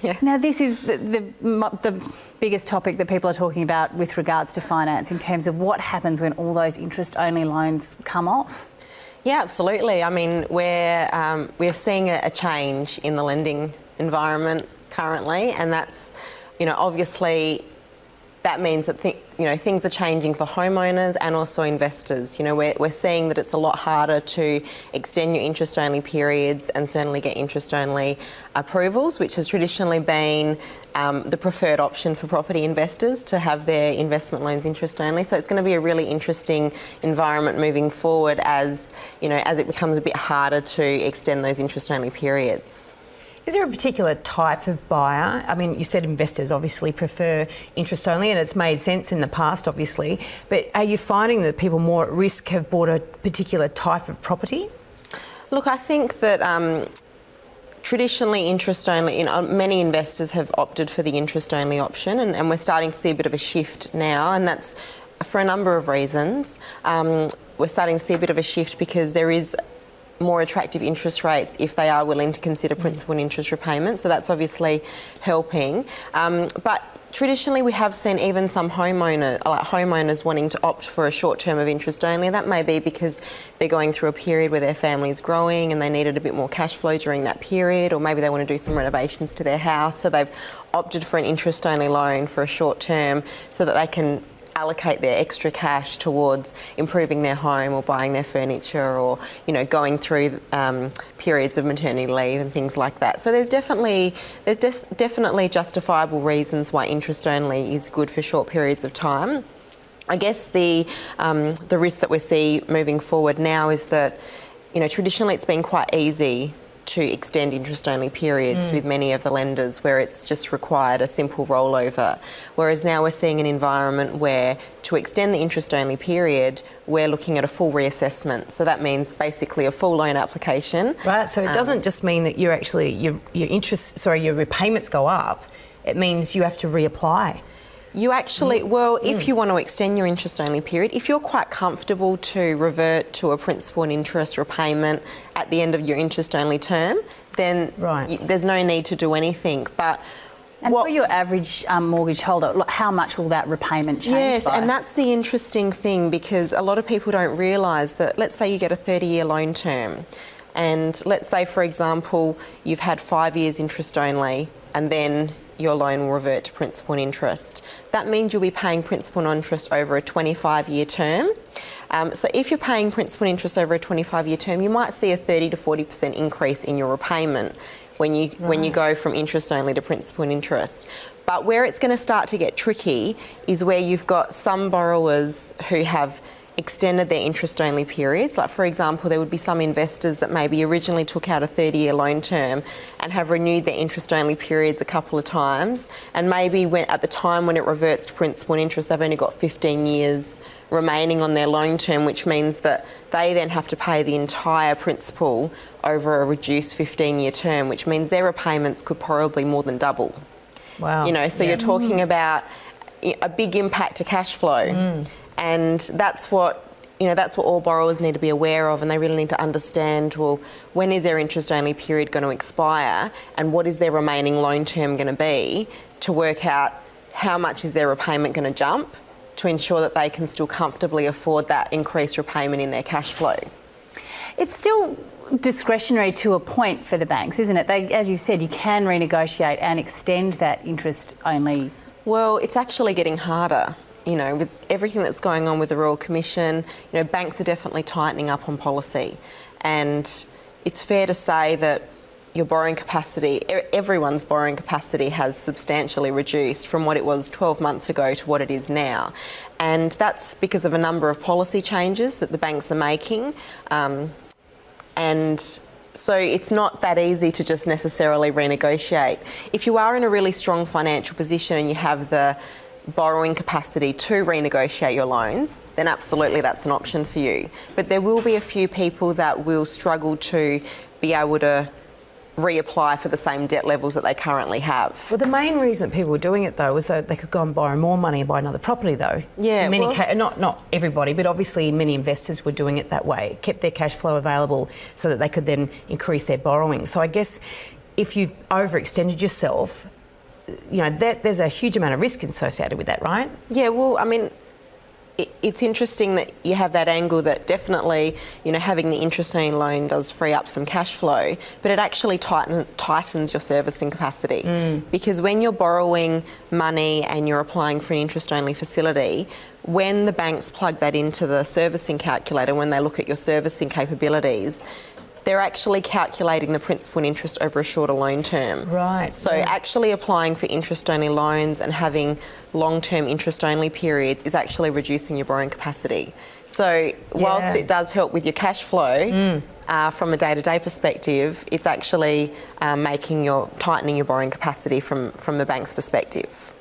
Yeah. Now, this is the biggest topic that people are talking about with regards to finance in terms of what happens when all those interest-only loans come off. Yeah, absolutely. I mean, we're seeing a change in the lending environment currently, and that's, obviously that means that things are changing for homeowners and also investors. We're seeing that it's a lot harder to extend your interest-only periods and certainly get interest-only approvals, which has traditionally been the preferred option for property investors to have their investment loans interest-only. So it's going to be a really interesting environment moving forward as it becomes a bit harder to extend those interest-only periods. Is there a particular type of buyer? I mean, you said investors obviously prefer interest only, and it's made sense in the past, obviously. But are you finding that people more at risk have bought a particular type of property? Look, I think that traditionally interest only, many investors have opted for the interest only option, and we're starting to see a bit of a shift now, and that's for a number of reasons. We're starting to see a bit of a shift because there is more attractive interest rates if they are willing to consider principal and interest repayment. So that's obviously helping. But traditionally we have seen even some homeowners wanting to opt for a short term of interest only. That may be because they're going through a period where their family's growing and they needed a bit more cash flow during that period, or maybe they want to do some renovations to their house. So they've opted for an interest only loan for a short term so that they can allocate their extra cash towards improving their home or buying their furniture, or going through periods of maternity leave and things like that. So there's definitely justifiable reasons why interest only is good for short periods of time. I guess the risk that we see moving forward now is that traditionally it's been quite easy to extend interest-only periods with many of the lenders, where it's just required a simple rollover. Whereas now we're seeing an environment where to extend the interest-only period, we're looking at a full reassessment. So that means basically a full loan application. Right, so it doesn't just mean that you're actually, your repayments go up. It means you have to reapply. You actually, if you want to extend your interest-only period, if you're quite comfortable to revert to a principal and interest repayment at the end of your interest-only term, then there's no need to do anything. But for your average mortgage holder, how much will that repayment change Yes, by? and that's the interesting thing, because a lot of people don't realise that, let's say you get a 30-year loan term, and let's say, for example, you've had 5 years interest only, and then your loan will revert to principal and interest. That means you'll be paying principal and interest over a 25-year term. So if you're paying principal and interest over a 25-year term, you might see a 30 to 40% increase in your repayment when you go from interest only to principal and interest. But where it's going to start to get tricky is where you've got some borrowers who have extended their interest-only periods. Like, for example, there would be some investors that maybe originally took out a 30-year loan term and have renewed their interest-only periods a couple of times, and maybe at the time when it reverts to principal and interest, they've only got 15 years remaining on their loan term, which means that they then have to pay the entire principal over a reduced 15-year term, which means their repayments could probably more than double. Wow. So you're talking about a big impact to cash flow. And that's what all borrowers need to be aware of, and they really need to understand, well, when is their interest-only period going to expire, and what is their remaining loan term going to be, to work out how much is their repayment going to jump, to ensure that they can still comfortably afford that increased repayment in their cash flow. It's still discretionary to a point for the banks, isn't it? As you said, you can renegotiate and extend that interest-only. Well, it's actually getting harder. With everything that's going on with the Royal Commission, banks are definitely tightening up on policy. And it's fair to say that your borrowing capacity, everyone's borrowing capacity has substantially reduced from what it was 12 months ago to what it is now. And that's because of a number of policy changes that the banks are making. And so it's not that easy to just necessarily renegotiate. If you are in a really strong financial position and you have the borrowing capacity to renegotiate your loans, then absolutely that's an option for you. But there will be a few people that will struggle to be able to reapply for the same debt levels that they currently have. Well, the main reason that people were doing it, though, was that they could go and borrow more money and buy another property, though. Yeah, not everybody, but obviously many investors were doing it that way. It kept their cash flow available so that they could then increase their borrowing. So I guess if you've overextended yourself, you know, there's a huge amount of risk associated with that, right? Yeah, well, I mean, it's interesting that you have that angle that definitely, you know, having the interest-only loan does free up some cash flow, but it actually tightens your servicing capacity. Because when you're borrowing money and you're applying for an interest-only facility, when the banks plug that into the servicing calculator, when they look at your servicing capabilities, they're actually calculating the principal and interest over a shorter loan term. Right. So actually applying for interest-only loans and having long-term interest-only periods is actually reducing your borrowing capacity. So whilst it does help with your cash flow, from a day-to-day perspective, it's actually tightening your borrowing capacity from the bank's perspective.